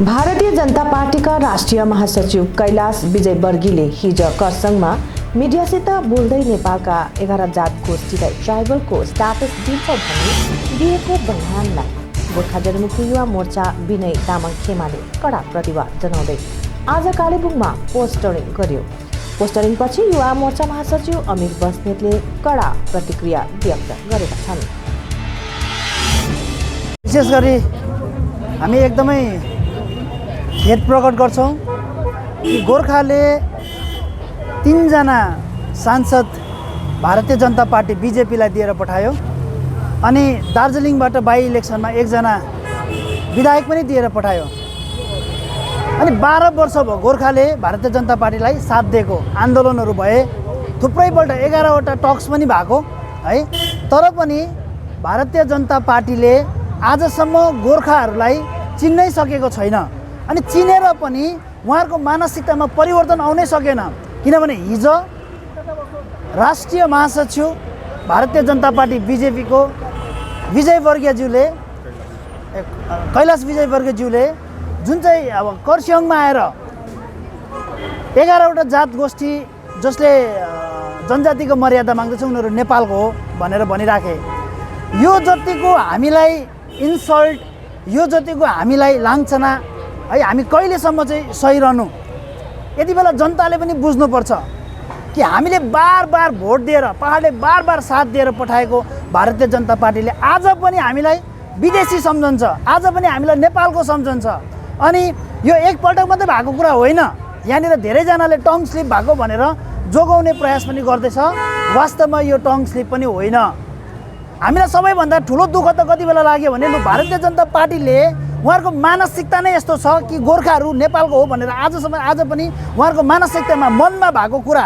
भारतीय जनता पार्टीका राष्ट्रिय महासचिव कैलाश विजयवर्गीयले हिज खरसाङमा मिडियासित बोल्दै नेपालका 11 जात गोष्ठीलाई ट्राइबलको स्ट्याटस दिन्छ भनी दिएको बयानलाई गोर्खा जनमुक्ति युवा मोर्चा विनय तामाङ खेमाले कडा प्रतिवाद जनाउँदै आज कालेबुङमा पोस्टरिङ गर्यो। पोस्टरिङपछि युवा मोर्चा महासचिव अमिर बस्नेतले कडा प्रतिक्रिया व्यक्त गरेका छन्। विशेष गरी हामी एकदमै खेद प्रकट गर्छौं कि गोर्खाले 3 जना सांसद भारतीय जनता पार्टी बीजेपीलाई दिएर पठायो अनि दार्जिलिङबाट बाई इलेक्सनमा 1 जना विधायक पनि दिएर पठायो अनि 12 वर्ष भयो गोर्खाले भारतीय जनता पार्टीलाई साथ दिएको। आन्दोलनहरू भए थुप्रैपल्ट 11 वटा टक्स पनि भएको है, तर पनि भारतीय जनता पार्टीले आजसम्म गोर्खाहरूलाई चिन्नै सकेको छैन अनि चिनेर पनि उहाँहरूको मानसिकतामा परिवर्तन आउनै सकेन। किनभने हिजो राष्ट्रिय महासचिव भारतीय जनता पार्टी बीजेपीको विजयवर्गीयज्यूले कैलाश विजयवर्गीयज्यूले जुन चाहिँ अब खरसाङमा आएर 11 वटा जात गोष्ठी जसले जनजातिको मर्यादा माग्दछ उनीहरू नेपालको हो भनेर भनिराखे। यो जतिको हामीलाई इन्सल्ट, यो जतिको हामीलाई लाञ्छना है, हामी कहिलेसम्म चाहिँ सही रहनु? यति बेला जनताले पनि बुझ्नुपर्छ कि हामीले बार बार भोट दिएर, पहाडले बार बार साथ दिएर पठाएको भारतीय जनता पार्टीले आज पनि हामीलाई विदेशी सम्झन्छ, आज पनि हामीलाई नेपालको सम्झन्छ। अनि यो एकपल्ट मात्रै भएको कुरा होइन, यहाँनिर धेरैजनाले टङ स्लिप भएको भनेर जोगाउने प्रयास पनि गर्दैछ। वास्तवमा यो टङ स्लिप पनि होइन। हामीलाई सबैभन्दा ठुलो दुःख त कति बेला लाग्यो भने भारतीय जनता पार्टीले उहाँहरूको मानसिकता नै यस्तो छ कि गोर्खाहरू नेपालको हो भनेर आज पनि उहाँहरूको मानसिकतामा मनमा भएको कुरा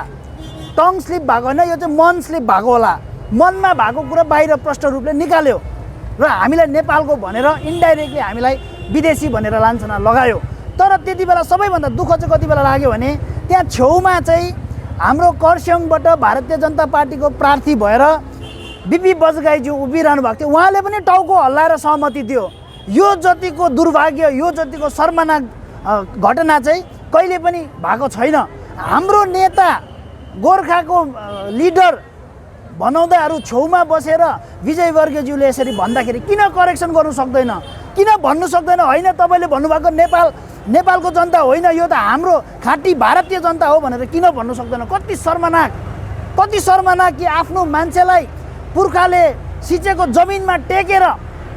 टङ स्लिप भएको होइन, यो चाहिँ मन स्लिप भएको होला। मनमा भएको कुरा बाहिर प्रष्ट रूपले निकाल्यो र हामीलाई नेपालको भनेर इन्डाइरेक्टली हामीलाई विदेशी भनेर लान्छना लगायो। तर त्यति बेला सबैभन्दा दुःख चाहिँ कति बेला लाग्यो भने त्यहाँ छेउमा चाहिँ हाम्रो खरसाङबाट भारतीय जनता पार्टीको प्रार्थी भएर बिपी बजगाईज्यू उभिरहनु भएको थियो, उहाँले पनि टाउको हल्लाएर सहमति दियो। यो जतिको दुर्भाग्य, यो जतिको शर्मनाक घटना चाहिँ कहिले पनि भएको छैन। हाम्रो नेता गोर्खाको लिडर बनाउँदाहरू छेउमा बसेर विजयवर्गीयज्यूले यसरी भन्दाखेरि किन करेक्सन गर्नु सक्दैन? किन भन्नु सक्दैन? होइन, तपाईँले भन्नुभएको नेपालको जनता होइन, यो त हाम्रो खाँटी भारतीय जनता हो भनेर किन भन्नु सक्दैन? कति शर्मनाक कि आफ्नो मान्छेलाई पुर्खाले सिचेको जमिनमा टेकेर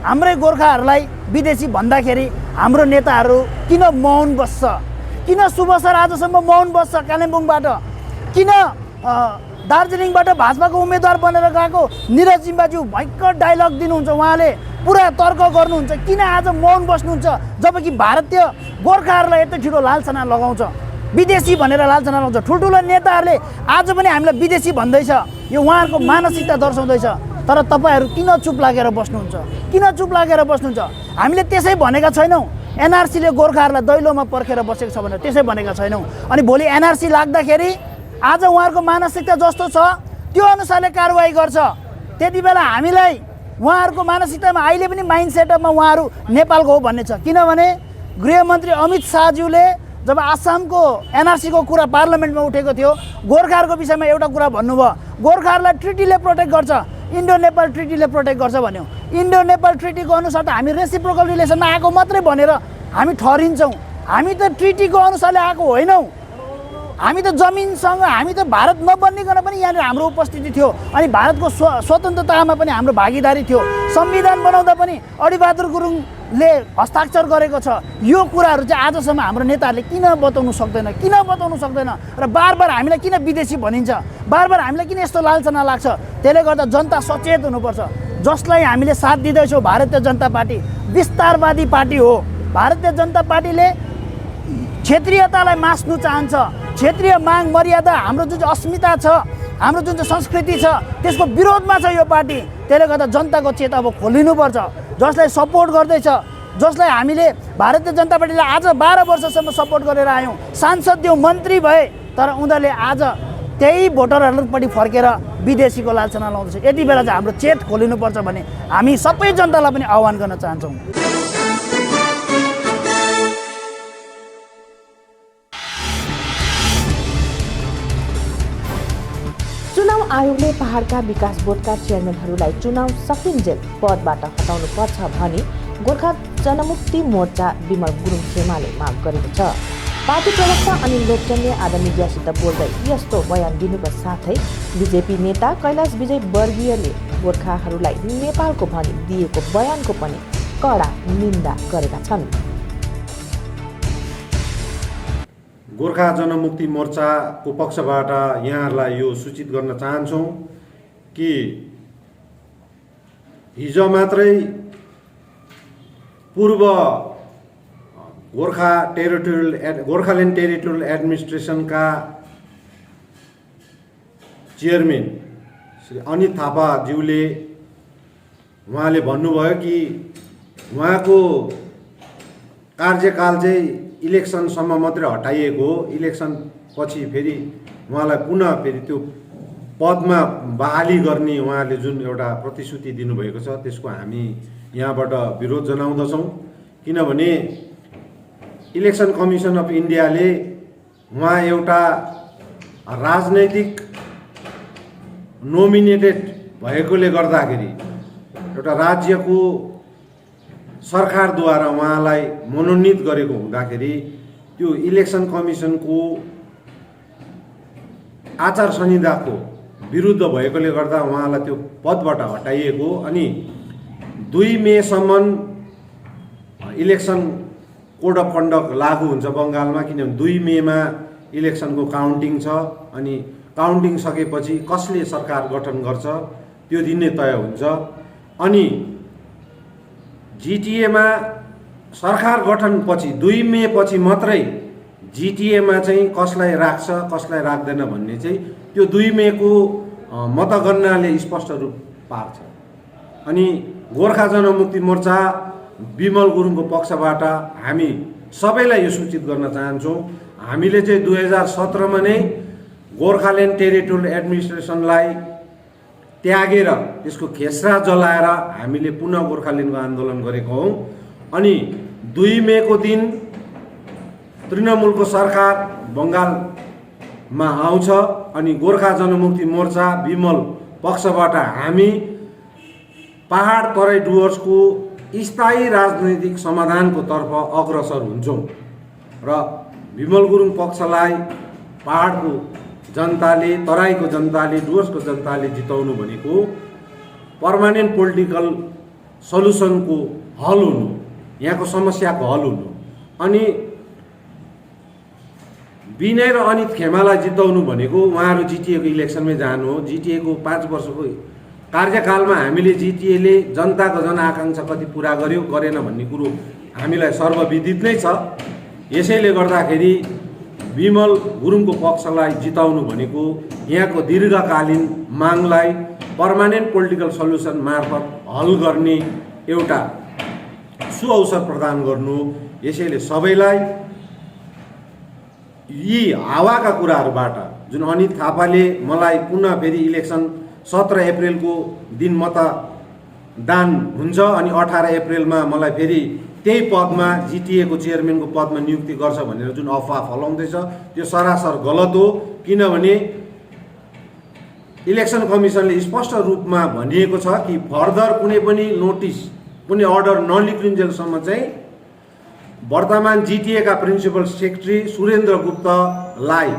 हाम्रै गोर्खाहरूलाई विदेशी भन्दाखेरि हाम्रो नेताहरू किन मौन बस्छ? किन शुभ सर आजसम्म मौन बस्छ? कालिम्पोङबाट किन दार्जिलिङबाट भाजपाको उम्मेदवार बनेर गएको निरज जिम्बाज्यू भयङ्कर डायलग दिनुहुन्छ, उहाँले पुरा तर्क गर्नुहुन्छ, किन आज मौन बस्नुहुन्छ? जबकि भारतीय गोर्खाहरूलाई यति ठुलो लालछना लगाउँछ, विदेशी भनेर लालछना लगाउँछ। ठुल्ठुलो नेताहरूले आज पनि हामीलाई विदेशी भन्दैछ, यो उहाँहरूको मानसिकता दर्शाउँदैछ। तर तपाईँहरू किन चुप लागेर बस्नुहुन्छ? किन चुप लागेर बस्नुहुन्छ? हामीले त्यसै भनेका छैनौँ एनआरसीले गोर्खाहरूलाई दैलोमा पर्खेर बसेको छ भनेर, त्यसै भनेका छैनौँ। अनि भोलि एनआरसी लाग्दाखेरि आज उहाँहरूको मानसिकता जस्तो छ त्यो अनुसारले कारवाही गर्छ। त्यति बेला हामीलाई उहाँहरूको मानसिकतामा अहिले पनि माइन्ड सेटअपमा उहाँहरू नेपालको हो भन्ने छ। किनभने गृहमन्त्री अमित शाहज्यूले जब आसामको एनआरसीको कुरा पार्लियामेन्टमा उठेको थियो, गोर्खाहरूको विषयमा एउटा कुरा भन्नुभयो, गोर्खाहरूलाई ट्रिटीले प्रोटेक्ट गर्छ, इन्डो नेपाल ट्रिटीले प्रोटेक्ट गर्छ भन्यो। इन्डो नेपाल ट्रिटीको अनुसार त हामी रेसिप्रोकल रिलेसनमा आएको मात्रै भनेर हामी ठहरिन्छौँ। हामी त ट्रिटीको अनुसारले आएको होइनौँ। हामी त जमिनसँग, हामी त भारत नबनिकन पनि यहाँनिर हाम्रो उपस्थिति थियो अनि भारतको स्वतन्त्रतामा पनि हाम्रो भागीदारी थियो। संविधान बनाउँदा पनि अडिबहादुर गुरुङले हस्ताक्षर गरेको छ। यो कुराहरू चाहिँ आजसम्म हाम्रो नेताहरूले किन बताउनु सक्दैन र बार हामीलाई किन विदेशी भनिन्छ? बार हामीलाई किन यस्तो लालछना लाग्छ? त्यसले गर्दा जनता सचेत हुनुपर्छ। जसलाई हामीले साथ दिँदैछौँ भारतीय जनता पार्टी विस्तारवादी पार्टी हो। भारतीय जनता पार्टीले क्षेत्रीयतालाई मास्नु चाहन्छ। क्षेत्रीय माग मर्यादा, हाम्रो जुन चाहिँ अस्मिता छ, हाम्रो जुन चाहिँ संस्कृति छ, त्यसको विरोधमा छ यो पार्टी। त्यसले गर्दा जनताको चेत अब खोलिनुपर्छ। जसलाई सपोर्ट गर्दैछ, जसलाई हामीले भारतीय जनता पार्टीलाई आज 12 वर्षसम्म सपोर्ट गरेर आयौँ, सांसद दियौँ, मन्त्री भए, तर उनीहरूले आज त्यही भोटरहरूपट्टि फर्केर विदेशीको लालछना लाउँदैछ। यति बेला चाहिँ हाम्रो चेत खोलिनुपर्छ भने हामी सबै जनतालाई पनि आह्वान गर्न चाहन्छौँ। आयोगले पहाडका विकास बोर्डका चेयरम्यानहरूलाई चुनाव सकिन्जेल पदबाट हटाउनुपर्छ भनी गोर्खा जनमुक्ति मोर्चा विमल गुरुङ खेमाले माग गरेको छ। पार्टी प्रवक्ता अनिल लोकचन्दले आज मिडियासित बोल्दै यस्तो बयान दिनुका साथै बिजेपी नेता कैलाश विजय वर्गीयले गोर्खाहरूलाई नेपालको भनी दिएको बयानको पनि कडा निन्दा गरेका छन्। गोर्खा जनमुक्ति मोर्चाको पक्षबाट यहाँहरूलाई यो सूचित गर्न चाहन्छौँ कि हिजो मात्रै पूर्व गोर्खाल्यान्ड टेरिटोरियल एडमिनिस्ट्रेसनका चेयरम्यान श्री अनित थापाज्यूले उहाँले भन्नुभयो कि उहाँको कार्यकाल चाहिँ इलेक्सनसम्म मात्रै हटाइएको हो, इलेक्सन पछि फेरि उहाँलाई पुनः फेरि त्यो पदमा बहाली गर्ने उहाँले जुन एउटा प्रतिश्रुति दिनुभएको छ त्यसको हामी यहाँबाट विरोध जनाउँदछौँ। किनभने इलेक्सन कमिसन अफ इन्डियाले उहाँ एउटा राजनैतिक नोमिनेटेड भएकोले गर्दाखेरि एउटा राज्यको सरकारद्वारा उहाँलाई मनोनित गरेको हुँदाखेरि त्यो इलेक्सन कमिसनको आचार संहिताको विरुद्ध भएकोले गर्दा उहाँलाई त्यो पदबाट हटाइएको। अनि 2 मेसम्म इलेक्सन कोड अफ कन्डक्ट लागू हुन्छ बङ्गालमा, किनभने 2 मेमा इलेक्सनको काउन्टिङ छ। अनि काउन्टिङ सकेपछि कसले सरकार गठन गर्छ त्यो दिन नै तय हुन्छ। अनि जिटिएमा सरकार गठनपछि 2 मे पछि मात्रै जिटिएमा चाहिँ कसलाई राख्छ कसलाई राख्दैन भन्ने चाहिँ त्यो 2 मेको मतगणनाले स्पष्ट रूप पार्छ। अनि गोर्खा जनमुक्ति मोर्चा विमल गुरुङको पक्षबाट हामी सबैलाई यो सूचित गर्न चाहन्छौँ, हामीले चाहिँ 2017मा नै गोर्खाल्यान्ड टेरिटोरियल एडमिनिस्ट्रेसनलाई त्यागेर त्यसको खेसरा जलाएर हामीले पुनः गोर्खाल्यान्डको आन्दोलन गरेको हौँ। अनि 2 मेको दिन तृणमूलको सरकार बङ्गालमा आउँछ। अनि गोर्खा जनमुक्ति मोर्चा विमल पक्षबाट हामी पहाड तराई डुवर्सको स्थायी राजनैतिक समाधानको तर्फ अग्रसर हुन्छौँ र विमल गुरुङ पक्षलाई पहाडको जनताले, तराईको जनताले, डुवर्सको जनताले जिताउनु भनेको पर्मानेन्ट पोलिटिकल सल्युसनको हल हुनु, यहाँको समस्याको हल हुनु। अनि विनय र अनित खेमालाई जिताउनु भनेको उहाँहरू जिटिएको इलेक्सनमै जानु हो। जिटिएको 5 वर्षको कार्यकालमा हामीले जिटिएले जनताको जनआकाङ्क्षा कति पुरा गर्यो गरेन भन्ने कुरो हामीलाई सर्वविदित नै छ। यसैले गर्दाखेरि विमल गुरुङको पक्षलाई जिताउनु भनेको यहाँको दीर्घकालीन मागलाई पर्मानेन्ट पोलिटिकल सल्युसन मार्फत हल गर्ने एउटा सुअवसर प्रदान गर्नु। यसैले सबैलाई यी हावाका कुराहरूबाट जुन अनित थापाले मलाई पुनः फेरि इलेक्सन 17 अप्रिलको दिन मतदान हुन्छ अनि 18 अप्रिलमा मलाई फेरि त्यही पदमा जिटिएको चेयरम्यानको पदमा नियुक्ति गर्छ भनेर जुन अफवाह फलाउँदैछ त्यो सरासर गलत हो। किनभने इलेक्सन कमिसनले स्पष्ट रूपमा भनिएको छ कि फर्दर कुनै पनि नोटिस कुनै अर्डर ननिक्लिन्जेलसम्म चाहिँ वर्तमान जिटिएका प्रिन्सिपल सेक्रेटरी सुरेन्द्र गुप्तलाई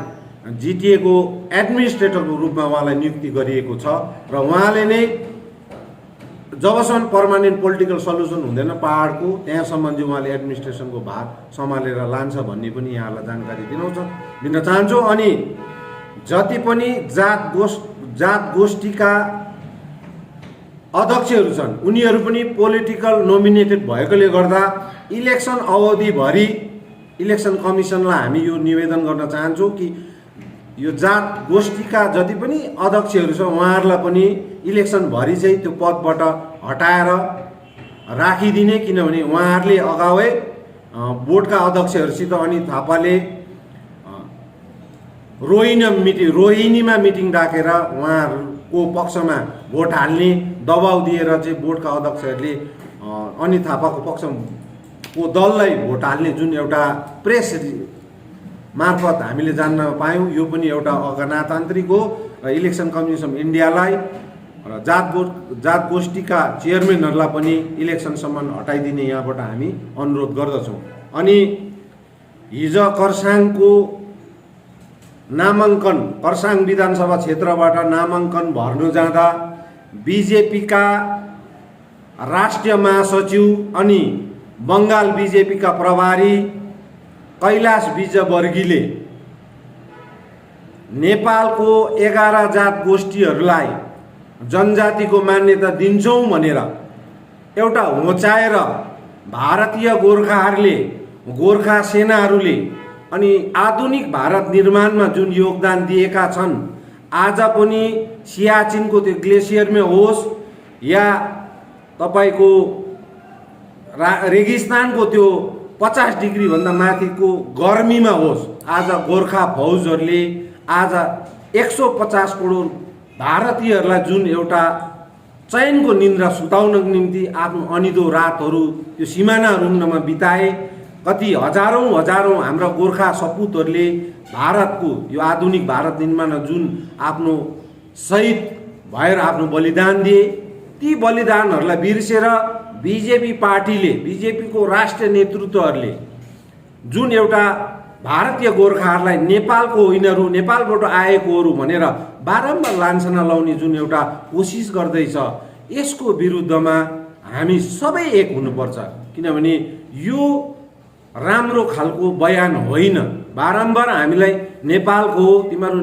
जिटिएको एडमिनिस्ट्रेटरको रूपमा उहाँलाई नियुक्ति गरिएको छ र उहाँले नै जबसम्म पर्मानेन्ट पोलिटिकल सल्युसन हुँदैन पहाडको त्यहाँसम्म चाहिँ उहाँले एडमिनिस्ट्रेसनको भार सम्हालेर लान्छ भन्ने पनि यहाँलाई जानकारी दिन चाहन्छु। अनि जति पनि जात गोष्ठीका अध्यक्षहरू छन् उनीहरू पनि पोलिटिकल नोमिनेटेड भएकोले गर्दा इलेक्सन अवधिभरि इलेक्सन कमिसनलाई हामी यो निवेदन गर्न चाहन्छौँ कि यो जात गोष्ठीका जति पनि अध्यक्षहरू छ उहाँहरूलाई पनि इलेक्सनभरि चाहिँ त्यो पदबाट हटाएर राखिदिने। किनभने उहाँहरूले अगावै बोर्डका अध्यक्षहरूसित अनित थापाले रोहिणीमा मिटिङ राखेर उहाँहरूको पक्षमा भोट हाल्ने दबाउ दिएर चाहिँ बोर्डका अध्यक्षहरूले अनित थापाको पक्षको दललाई भोट हाल्ने जुन एउटा प्रेस मार्फत हामीले जान्न पायौँ। यो पनि एउटा अगणतान्त्रिक हो र इलेक्सन कमिसन अफ इन्डियालाई र जात गोष्ठीका चेयरम्यानहरूलाई पनि इलेक्सनसम्म हटाइदिने यहाँबाट हामी अनुरोध गर्दछौँ। अनि हिजो खरसाङको नामाङ्कन, खरसाङ विधानसभा क्षेत्रबाट नामाङ्कन भर्न जाँदा बिजेपीका राष्ट्रिय महासचिव अनि बङ्गाल बिजेपीका प्रभारी कैलाश विजयवर्गीयले नेपालको 11 जात गोष्ठीहरूलाई जनजातिको मान्यता दिन्छौँ भनेर एउटा होचाएर भारतीय गोर्खाहरूले, गोर्खा सेनाहरूले अनि आधुनिक भारत निर्माणमा जुन योगदान दिएका छन्, आज पनि सियाचिनको त्यो ग्लेसियरमा होस् या तपाईको रेगिस्तानको त्यो 50 डिग्रीभन्दा माथिको गर्मीमा होस्, आज गोर्खा फौजहरूले आज 150 करोड भारतीयहरूलाई जुन एउटा चयनको निन्द्रा सुताउनको निम्ति आफ्नो अनिदो रातहरू त्यो सिमाना रुङ्नमा बिताए। कति हजारौँ हाम्रा गोर्खा सपुतहरूले भारतको यो आधुनिक भारत निर्माणमा जुन आफ्नो शहीद भएर आफ्नो बलिदान दिए, ती बलिदानहरूलाई बिर्सेर बिजेपी पार्टीले, बिजेपीको राष्ट्रिय नेतृत्वहरूले जुन एउटा भारतीय गोर्खाहरूलाई नेपालको यिनीहरू नेपालबाट आएकोहरू भनेर बारम्बार लान्छना लाउने जुन एउटा कोसिस गर्दैछ, यसको विरुद्धमा हामी सबै एक हुनुपर्छ। किनभने यो राम्रो खालको बयान होइन। बारम्बार हामीलाई नेपालको हो, तिमीहरू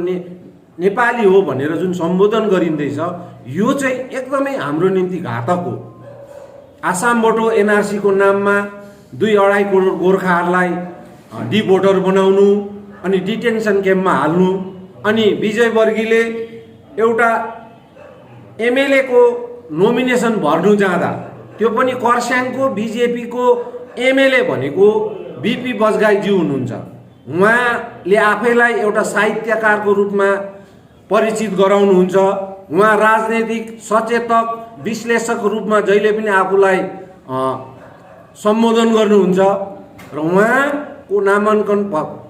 नेपाली हो भनेर जुन सम्बोधन गरिँदैछ, यो चाहिँ एकदमै हाम्रो निम्ति घातक हो। आसामबाट एनआरसीको नाममा 2-2.5 करोड गोर्खाहरूलाई डिभोटर बनाउनु अनि डिटेन्सन क्याम्पमा हाल्नु, अनि विजयवर्गीयले एउटा एमएलएको नोमिनेसन भर्नु जाँदा त्यो पनि खरसाङको बिजेपीको एमएलए भनेको बिपी बजगाईज्यू हुनुहुन्छ। उहाँले आफैलाई एउटा साहित्यकारको रूपमा परिचित गराउनुहुन्छ। उहाँ राजनैतिक सचेतक विश्लेषकको रूपमा जहिले पनि आफूलाई सम्बोधन गर्नुहुन्छ र उहाँको नामाङ्कन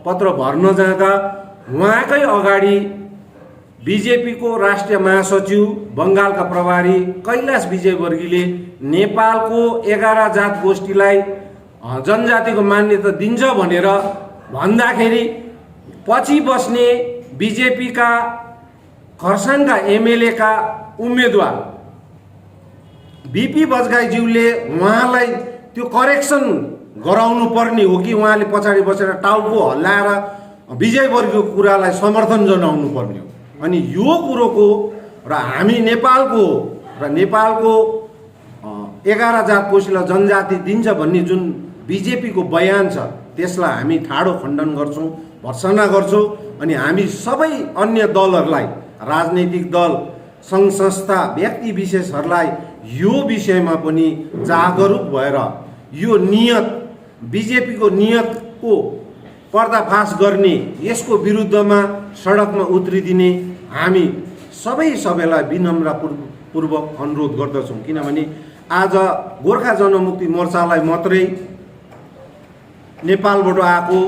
पत्र भर्न जाँदा उहाँकै अगाडि बिजेपीको राष्ट्रिय महासचिव बङ्गालका प्रभारी कैलाश विजयवर्गीयले नेपालको 11 जात गोष्ठीलाई जनजातिको मान्यता दिन्छ भनेर भन्दाखेरि पछि बस्ने बिजेपीका खरसाङका एमएलएका उम्मेदवार बिपी बजगाईज्यूले उहाँलाई त्यो करेक्सन गराउनु पर्ने हो कि उहाँले पछाडि बसेर टाउको हल्लाएर विजयवर्गीयको कुरालाई समर्थन जनाउनु पर्ने हो। अनि यो कुरोको र हामी नेपालको 11 जात गोष्ठीलाई जनजाति दिन्छ भन्ने जुन बिजेपीको बयान छ, त्यसलाई हामी ठाडो खण्डन गर्छौँ, भर्त्सना गर्छौँ। अनि हामी सबै अन्य दलहरूलाई, राजनैतिक दल, सङ्घ संस्था, व्यक्ति विशेषहरूलाई यो विषयमा पनि जागरुक भएर यो नियत, बिजेपीको नियतको पर्दाफास गर्ने, यसको विरुद्धमा सडकमा उत्रिदिने हामी सबैलाई विनम्रपूर्वक अनुरोध गर्दछौँ। किनभने आज गोर्खा जनमुक्ति मोर्चालाई मात्रै नेपालबाट आएको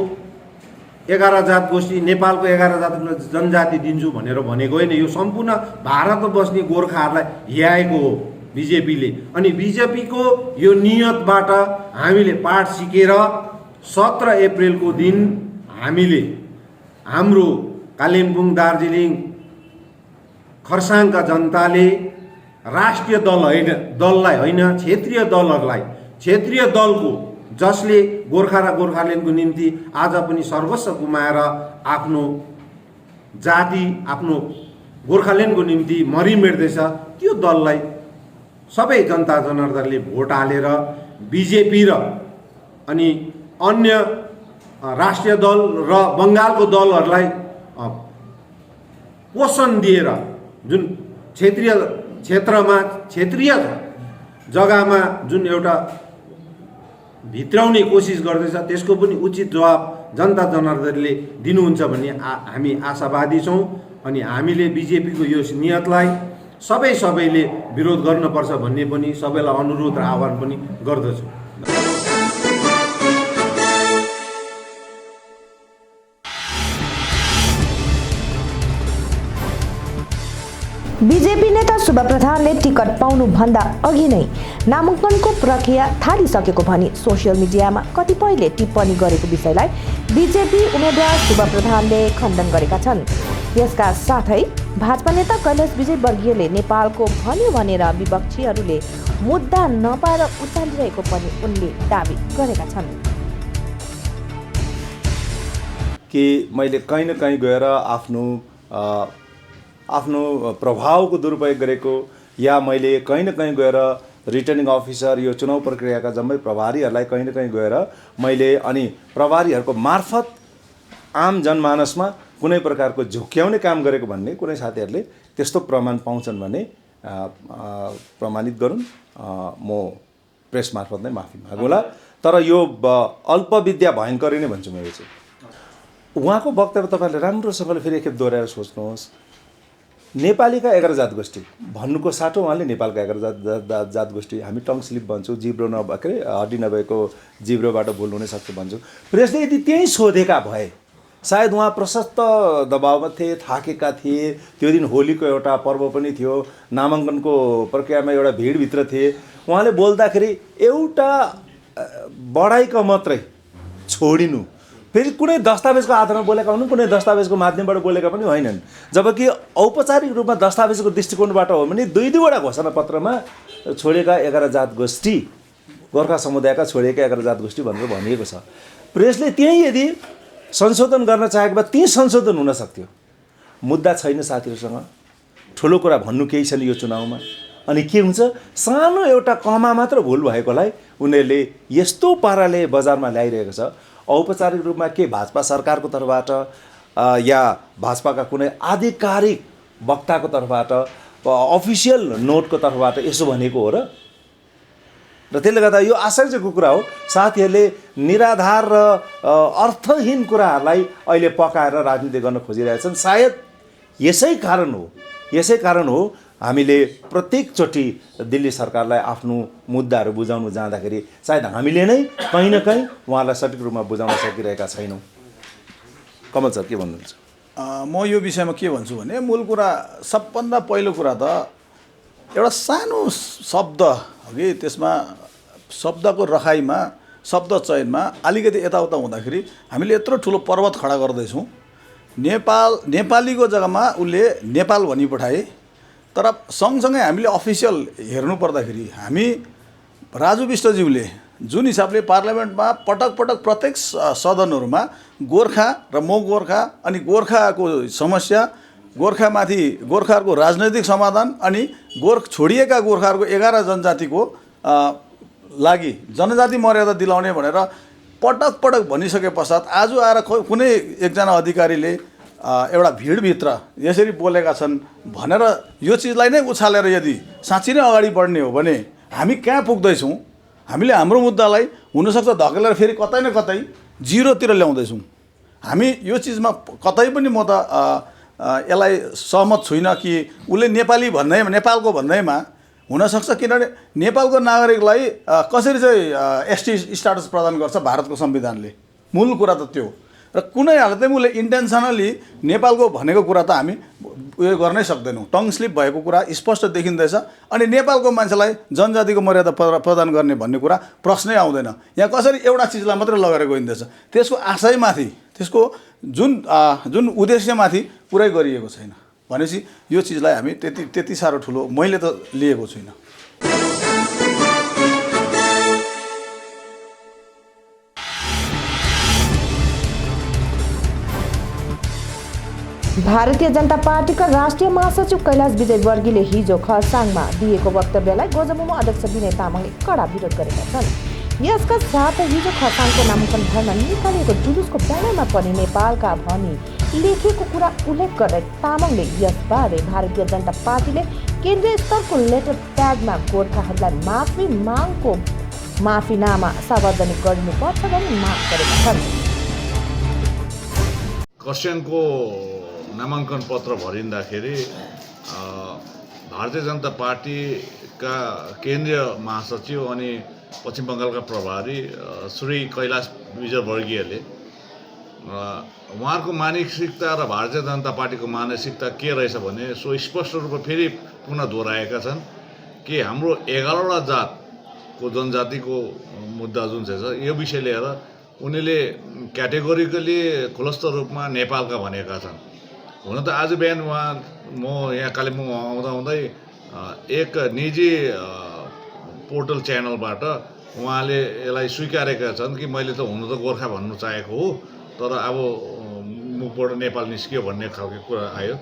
11 जात गोष्ठी, नेपालको 11 जात जनजाति दिन्छु भनेर भनेको होइन। यो सम्पूर्ण भारतमा बस्ने गोर्खाहरूलाई ल्याएको हो बिजेपीले। अनि बिजेपीको यो नियतबाट हामीले पाठ सिकेर 17 अप्रिलको दिन हामीले हाम्रो कालिम्पोङ, दार्जिलिङ, खरसाङका जनताले राष्ट्रिय दललाई होइन, क्षेत्रीय दलहरूलाई, क्षेत्रीय दलको जसले गोर्खा र गोर्खाल्यान्डको निम्ति आज पनि सर्वस्व गुमाएर आफ्नो जाति, आफ्नो गोर्खाल्यान्डको निम्ति मरिमेट्दैछ, त्यो दललाई सबै जनता जनार्दनले भोट हालेर बिजेपी र अनि अन्य राष्ट्रिय दल र बङ्गालको दलहरूलाई पोषण दिएर जुन क्षेत्रीय जग्गामा जुन एउटा भित्राउने कोसिस गर्दैछ, त्यसको पनि उचित जवाब जनता जनार्दनले दिनुहुन्छ भन्ने हामी आशावादी छौँ। अनि हामीले बिजेपीको यो नियतलाई सबैले विरोध गर्नुपर्छ भन्ने पनि सबैलाई अनुरोध र आह्वान पनि गर्दछु। बीजेपी नेता सुब्बा प्रधानले टिकट पाउनुभन्दा अघि नै नामाङ्कनको प्रक्रिया थालिसकेको भनी सोसियल मिडियामा कतिपयले टिप्पणी गरेको विषयलाई बीजेपी उम्मेद्वार सुब्बा प्रधानले खण्डन गरेका छन्। यसका साथै भाजपा नेता कैलाश विजयवर्गीयले नेपालको भन्यो भनेर विपक्षीहरूले मुद्दा नपाएर उचालिरहेको पनि उनले दावी गरेका छन् कि मैले कहीँ न कहीँ गएर आफ्नो प्रभावको दुरुपयोग गरेको या मैले कहीँ न कहीँ गएर रिटर्निङ अफिसर यो चुनाव प्रक्रियाका जम्मै प्रभारीहरूलाई कहीँ न कहीँ गएर मैले अनि प्रभारीहरूको मार्फत आम जनमानसमा कुनै प्रकारको झुक्क्याउने काम गरेको भन्ने कुनै साथीहरूले त्यस्तो प्रमाण पाउँछन् भने प्रमाणित गरून्। म प्रेस मार्फत नै माफी मागौँला। तर यो अल्पविद्या भयङ्करै नै भन्छु मैले चाहिँ। उहाँको वक्तव्य तपाईँले राम्रोसँगले फेरि एकखेप दोहोऱ्याएर सोच्नुहोस्। नेपालीका 11 जात गोष्ठी भन्नुको साटो उहाँले नेपालका 11 जात गोष्ठी हामी टङ स्लिप भन्छौँ, जिब्रो के अरे हड्डी नभएको जिब्रोबाट भुल हुनसक्छ भन्छौँ। प्रेसले यदि त्यहीँ सोधेका भए सायद उहाँ प्रशस्त दबावमा थिए, थाकेका थिए। त्यो दिन होलीको एउटा पर्व पनि थियो, नामाङ्कनको प्रक्रियामा एउटा भिडभित्र थिए। उहाँले बोल्दाखेरि एउटा बढाइका मात्रै छोडिनु, फेरि कुनै दस्तावेजको आधारमा बोलेका हुन्, कुनै दस्तावेजको माध्यमबाट बोलेका पनि होइनन्। जबकि औपचारिक रूपमा दस्तावेजको दृष्टिकोणबाट हो भने दुई-दुईवटा घोषणापत्रमा छोडेका 11 जात गोष्ठी, गोर्खा समुदायका छोडेका 11 जात गोष्ठी भनेर भनिएको छ। प्रेसले त्यही यदि संशोधन गर्न चाहेको भए त्यही संशोधन हुन सक्थ्यो। मुद्दा छैन साथीहरूसँग, ठुलो कुरा भन्नु केही छैन यो चुनावमा। अनि के हुन्छ, सानो एउटा कमा मात्र भुल भएकोलाई उनीहरूले यस्तो पाराले बजारमा ल्याइरहेको छ। औपचारिक रूपमा के भाजपा सरकारको तर्फबाट या भाजपाका कुनै आधिकारिक वक्ताको तर्फबाट अफिसियल नोटको तर्फबाट यसो भनेको हो र त्यसले गर्दा यो आश्चर्यको कुरा हो। साथीहरूले निराधार र अर्थहीन कुराहरूलाई अहिले पकाएर राजनीति गर्न खोजिरहेछन्। सायद यसै कारण हो हामीले प्रत्येकचोटि दिल्ली सरकारलाई आफ्नो मुद्दाहरू बुझाउनु जाँदाखेरि सायद हामीले नै कहीँ न कहीँ उहाँलाई सठिक रूपमा बुझाउन सकिरहेका छैनौँ। कमल सर के भन्नुहुन्छ? म यो विषयमा के भन्छु भने मूल कुरा, सबभन्दा पहिलो कुरा त एउटा सानो शब्द हो कि त्यसमा शब्दको रखाइमा, शब्द चयनमा अलिकति यताउता हुँदाखेरि हामीले यत्रो ठुलो पर्वत खडा गर्दैछौँ। नेपालीको जग्गामा उसले नेपाल भनी पठाए। तर सँगसँगै हामीले अफिसियल हेर्नु पर्दाखेरि हामी राजु विष्टज्यूले जुन हिसाबले पार्लियामेन्टमा पटक पटक प्रत्येक सदनहरूमा गोर्खा र म गोर्खा अनि गोर्खाको समस्या, गोर्खामाथि गोर्खाहरूको राजनैतिक समाधान अनि छोडिएका गोर्खाहरूको 11 जनजातिको लागि जनजाति मर्यादा दिलाउने भनेर पटक पटक भनिसके पश्चात आज आएर कुनै एकजना अधिकारीले एउटा भिडभित्र यसरी बोलेका छन् भनेर यो चिजलाई नै उछालेर यदि साँच्चै नै अगाडि बढ्ने हो भने हामी कहाँ पुग्दैछौँ? हामीले हाम्रो मुद्दालाई हुनसक्छ धकेलेर फेरि कतै न कतै जिरोतिर ल्याउँदैछौँ। हामी यो चिजमा कतै पनि म त यसलाई सहमत छुइनँ कि उसले नेपाली भन्दैमा, नेपालको भन्दैमा हुनसक्छ। किनभने नेपालको नागरिकलाई कसरी चाहिँ एसटी स्टाटस प्रदान गर्छ भारतको संविधानले, मूल कुरा त त्यो। र कुनै हालतमा उसले इन्टेन्सनली नेपालको भनेको कुरा त हामी उयो गर्नै सक्दैनौँ। टङ स्लिप भएको कुरा स्पष्ट देखिँदैछ। अनि नेपालको मान्छेलाई जनजातिको मर्यादा प्रदान गर्ने भन्ने कुरा प्रश्नै आउँदैन। यहाँ कसरी एउटा चिजलाई मात्रै लगेर गइँदैछ, त्यसको आशयमाथि, त्यसको जुन उद्देश्यमाथि पुरै गरिएको छैन भनेपछि यो चिजलाई हामी त्यति साह्रो ठुलो मैले त लिएको छुइनँ। भारतीय जनता पार्टीका राष्ट्रिय महासचिव कैलाश विजयवर्गीयले हिजो खरसाङमा दिएको वक्तव्यलाई गोजमुमो अध्यक्ष विनय तामाङले कडा विरोध गरेका छन्। यसका साथ हिजो खरसाङको नामाङ्कन भर्न निकालिएको जुलुसको ब्यानरमा पनि नेपालका भनी लेखिएको कुरा उल्लेख गर्दै तामाङले यसबारे भारतीय जनता पार्टीले केन्द्रीय स्तरको लेटर प्याडमा गोर्खाहरूलाई माफीनामा सार्वजनिक गर्नुपर्छ भनी माग गरेका छन्। खरसाङको नामाङ्कन पत्र भरिँदाखेरि भारतीय जनता पार्टीका केन्द्रीय महासचिव अनि पश्चिम बङ्गालका प्रभारी श्री कैलाश विजयवर्गीयले उहाँहरूको मानसिकता र भारतीय जनता पार्टीको मानसिकता के रहेछ भने सो स्पष्ट रूपमा फेरि पुनः दोहोऱ्याएका छन् कि हाम्रो 11वटा जातको जनजातिको मुद्दा जुन चाहिँ छ यो विषय लिएर उनीहरूले क्याटेगोरिकली खुलस्त रूपमा नेपालका भनेका छन्। हुन त आज बिहान म यहाँ कालिम्पोङ आउँदै एक निजी पोर्टल च्यानलबाट उहाँले यसलाई स्वीकारेका छन् कि मैले त हुनु त गोर्खा भन्नु चाहेको हो तर अब मुखबाट नेपाल निस्कियो भन्ने खालको कुरा आयो।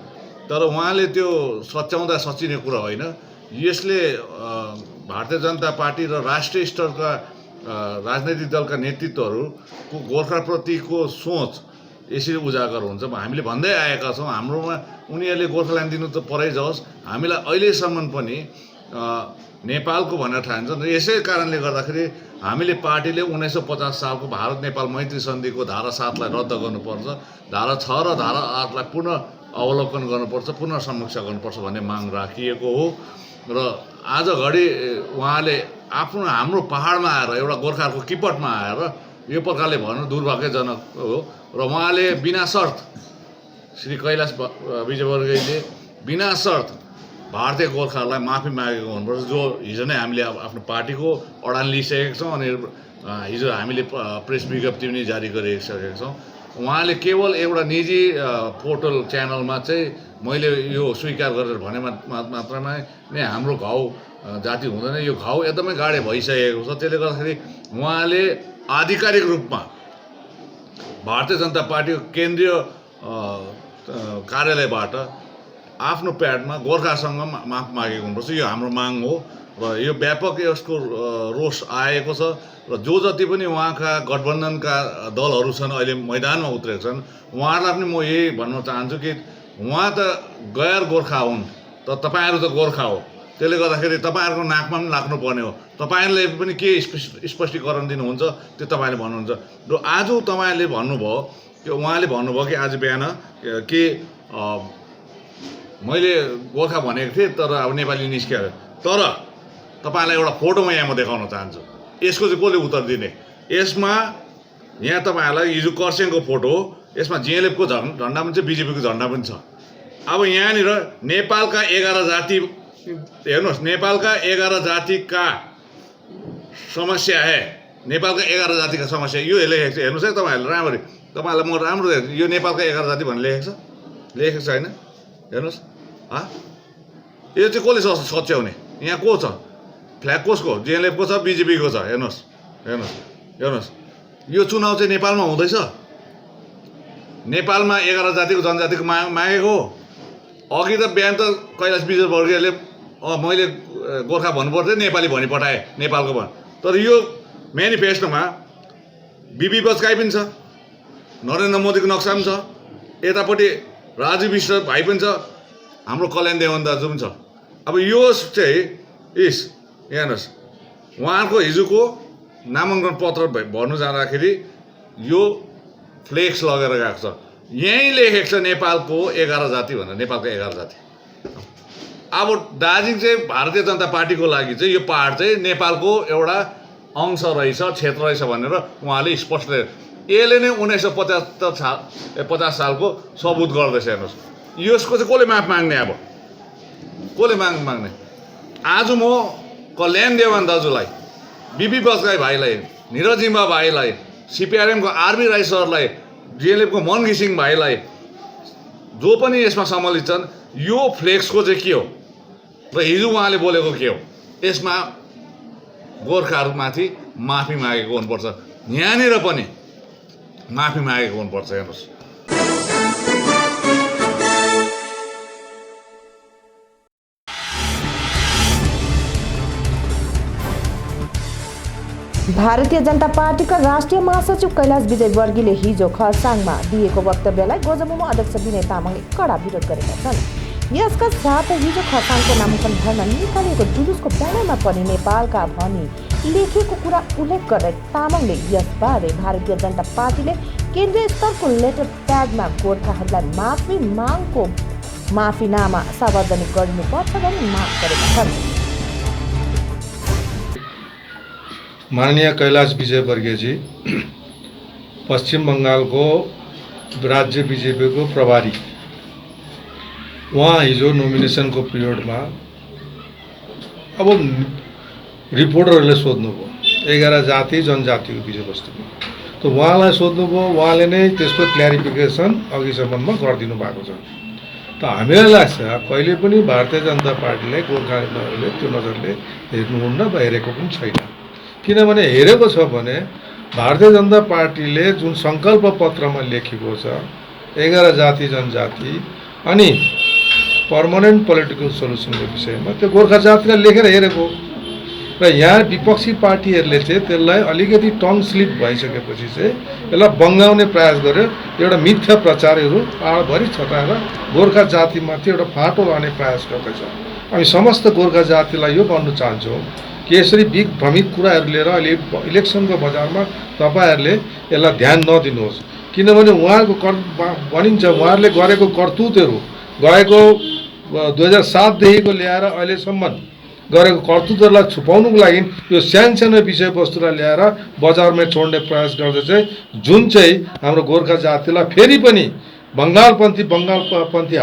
तर उहाँले त्यो सच्याउँदा सचिने कुरा होइन। यसले भारतीय जनता पार्टी र राष्ट्रिय स्तरका राजनैतिक दलका नेतृत्वहरूको गोर्खाप्रतिको सोच यसरी उजागर हुन्छ। हामीले भन्दै आएका छौँ हाम्रोमा उनीहरूले गोर्खाल्यान्ड दिनु त परै जाओस्, हामीलाई अहिलेसम्म पनि नेपालको भनेर ठान्छन्। र यसै कारणले गर्दाखेरि हामीले पार्टीले 1950 सालको भारत नेपाल मैत्री सन्धिको धारा 7 लाई रद्द गर्नुपर्छ, धारा 6 र धारा 8 लाई पुनः अवलोकन गर्नुपर्छ, पुनः समीक्षा गर्नुपर्छ भन्ने माग राखिएको हो। र आज घडी उहाँले हाम्रो पहाडमा आएर एउटा गोर्खाहरूको किपटमा आएर यो प्रकारले भन्नु दुर्भाग्यजनक हो। र उहाँले बिना शर्त श्री कैलाश विजयवर्गीयले बिना शर्त भारतीय गोर्खाहरूलाई माफी मागेको हुनुपर्छ, जो हिजो नै हामीले आफ्नो पार्टीको अडान लिइसकेका छौँ अनि हिजो हामीले प्रेस विज्ञप्ति पनि जारी गरिसकेका छौँ। उहाँले केवल एउटा निजी पोर्टल च्यानलमा चाहिँ मैले यो स्वीकार गरेर भने मात्रमा नै हाम्रो घाउ जाति हुँदैन, यो घाउ एकदमै गाढे भइसकेको छ। त्यसले गर्दाखेरि उहाँले आधिकारिक रूपमा भारतीय जनता पार्टीको केन्द्रीय कार्यालयबाट आफ्नो प्याडमा गोर्खासँग माफ मागेको हुनुपर्छ, यो हाम्रो माग हो। र यो व्यापक यसको रोष आएको छ र जो जति पनि उहाँका गठबन्धनका दलहरू छन् अहिले मैदानमा उत्रेका छन् उहाँहरूलाई पनि म यही भन्न चाहन्छु कि उहाँ त गैर गोर्खा हुन् त तपाईँहरू त गोर्खा हो, त्यसले गर्दाखेरि तपाईँहरूको नाकमा पनि लाग्नुपर्ने हो। तपाईँहरूले पनि के स्पष्टीकरण दिनुहुन्छ त्यो तपाईँले भन्नुहुन्छ। र आज तपाईँले भन्नुभयो कि उहाँले भन्नुभयो कि आज बिहान कि मैले गोर्खा भनेको थिएँ तर अब नेपाली निस्किएर। तर तपाईँलाई एउटा फोटो म यहाँ देखाउन चाहन्छु, यसको चाहिँ कसले उत्तर दिने। यसमा यहाँ तपाईँहरूलाई हिजो कर्सियङको फोटो हो, यसमा जिएलएफको झन्डा पनि छ, बिजेपीको झन्डा पनि छ। अब यहाँनिर नेपालका 11 जाति हेर्नुहोस्, नेपालका 11 जातिका समस्या है, नेपालका 11 जातिका समस्या यो लेखेको छ। हेर्नुहोस् है तपाईँहरूले राम्ररी, तपाईँहरूलाई म राम्रो यो नेपालका 11 जाति भनेर लेखेको छ होइन। हेर्नुहोस् यो चाहिँ कसले सच्याउने, यहाँ को छ, फ्ल्याग कसको, जिएलएफको छ, बिजेपीको छ। हेर्नुहोस् हेर्नुहोस् हेर्नुहोस्, यो चुनाव चाहिँ नेपालमा हुँदैछ। नेपालमा 11 जातिको जनजातिको मागेको हो। अघि त बिहान त कैलाश विजयवर्गीयले मैले गोर्खा भन्नुपर्थ्यो नेपाली भनी पठाएँ नेपालको भन्। तर यो मेनिफेस्टोमा बिबी बजगाई पनि छ, नरेन्द्र मोदीको नक्सा पनि छ, यतापट्टि राजु विश्व भाइ पनि छ, हाम्रो कल्याण देवान दाजु पनि छ। अब यो चाहिँ हेर्नुहोस् उहाँहरूको हिजोको नामाङ्कन पत्र भर्नु जाँदाखेरि यो फ्लेक्स लगेर गएको छ, यहीँ लेखेको छ नेपालको 11 जाति भनेर, नेपालको 11 जाति। अब दार्जिलिङ चाहिँ भारतीय जनता पार्टीको लागि चाहिँ यो पहाड चाहिँ नेपालको एउटा अंश रहेछ, क्षेत्र रहेछ भनेर उहाँले स्पष्ट यसले नै 1950 सालको सबुत गर्दैछ। हेर्नुहोस् यसको चाहिँ कसले माफ माग्ने, अब कसले माग्ने। आज म कल्याण देवान दाजुलाई, बिबी बजगाई भाइलाई, निरज जिम्बा भाइलाई, सिपिआरएमको आरबी राई सरलाई, जिएलएफको मन घिसिङ भाइलाई, जो पनि यसमा सम्मिलित छन्, यो फ्लेक्सको चाहिँ के हो र हिजो उहाँले बोलेको के हो, यसमा गोर्खाहरूमाथि माफी मागेको हुनुपर्छ, यहाँनिर पनि माफी मागेको हुनुपर्छ। हेर्नुहोस् भारतीय जनता पार्टीका राष्ट्रिय महासचिव कैलाश विजयवर्गीयले हिजो खरसाङमा दिएको वक्तव्यलाई गोजमुमो अध्यक्ष विनय तामाङले कडा विरोध गरेका छन्। यसका साथ हिजो खरसाङको नामाङ्कन भर्न निकालिएको जुलुसको ब्यानरमा पनि नेपालका भनी लेखेको कुरा उल्लेख गर्दै तामाङले यसबारे भारतीय जनता पार्टीले केन्द्रीय स्तरको लेटर प्याडमा गोर्खाहरूलाई माफीनामा सार्वजनिक गर्नुपर्छ भनी माग गरेका छन्। माननीय कैलाश विजयवर्गीयजी, पश्चिम बङ्गालको राज्य बिजेपीको प्रभारी उहाँ हिजो नोमिनेसनको पिरियडमा अब रिपोर्टरहरूले सोध्नुभयो 11 जाति जनजातिको विषयवस्तुको त उहाँलाई सोध्नुभयो, उहाँले नै त्यसको क्ल्यारिफिकेसन अघिसम्ममा गरिदिनु भएको छ। त हामीलाई लाग्छ कहिले पनि भारतीय जनता पार्टीले गोर्खाहरूले त्यो नजरले हेर्नुहुन्न वा हेरेको पनि छैन। किनभने हेरेको छ भने भारतीय जनता पार्टीले जुन सङ्कल्प पत्रमा लेखेको छ 11 जाति जनजाति अनि पर्मानेन्ट पोलिटिकल सोल्युसनको विषयमा त्यो गोर्खा जातिलाई लेखेर हेरेको र यहाँ विपक्षी पार्टीहरूले चाहिँ त्यसलाई अलिकति टङ स्लिप भइसकेपछि चाहिँ यसलाई बङ्गाउने प्रयास गर्यो। एउटा मिथ्या प्रचारहरू पाहाडभरि छटाएर गोर्खा जातिमाथि एउटा फाटो लाने प्रयास गर्दैछ। हामी समस्त गोर्खा जातिलाई यो भन्नु चाहन्छौँ कि यसरी भ्रमित कुराहरू लिएर अहिले इलेक्सनको बजारमा तपाईँहरूले यसलाई ध्यान नदिनुहोस्। किनभने उहाँहरूको भनिन्छ उहाँहरूले गरेको करतुतहरू गएको 2007देखिको ल्याएर अहिलेसम्म गरेको करतुतहरूलाई छुपाउनुको लागि यो सानसानो विषयवस्तुलाई ल्याएर बजारमा छोड्ने प्रयास गर्दा चाहिँ जुन चाहिँ हाम्रो गोर्खा जातिलाई फेरि पनि बङ्गालपन्थी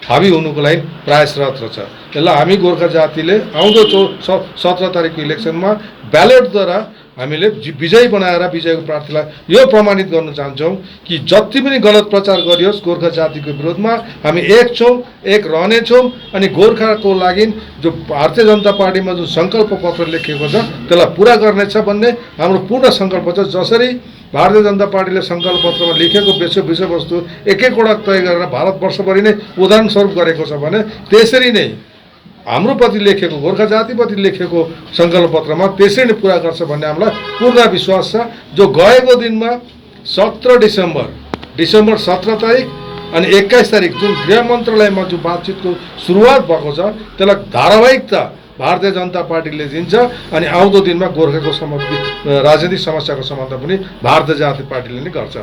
हावी हुनुको लागि प्रयासरत रहेछ। यसलाई हामी गोर्खा जातिले आउँदो 17 तारिकको इलेक्सनमा ब्यालेटद्वारा हामीले विजयी बनाएर विजयको प्रार्थीलाई यो प्रमाणित गर्न चाहन्छौँ कि जति पनि गलत प्रचार गरियोस् गोर्खा जातिको विरोधमा हामी एक छौँ, एक रहनेछौँ अनि गोर्खाको लागि जो भारतीय जनता पार्टीमा जुन सङ्कल्प पत्र लेखिएको छ त्यसलाई पुरा गर्नेछ भन्ने हाम्रो पूर्ण सङ्कल्प छ। जसरी भारतीय जनता पार्टीले सङ्कल्प पत्रमा लेखेको विषयवस्तु एक एकवटा तय गरेर भारतवर्षभरि नै उदाहरण स्वरूप गरेको छ भने त्यसरी नै हाम्रो प्रति लेखेको गोर्खा जातिप्रति लेखेको सङ्कल्प पत्रमा त्यसरी नै पुरा गर्छ भन्ने हामीलाई पूर्ण विश्वास छ। जो गएको दिनमा 17 डिसेम्बर 17 तारिक अनि 21 तारिक जुन गृह मन्त्रालयमा जो बातचितको सुरुवात भएको छ त्यसलाई धारावाहिकता भारतीय जनता पार्टीले दिन्छ अनि आउँदो दिनमा गोर्खाको राजनीतिक समस्याको समाधान पनि भारतीय जनता पार्टीले नै गर्छ।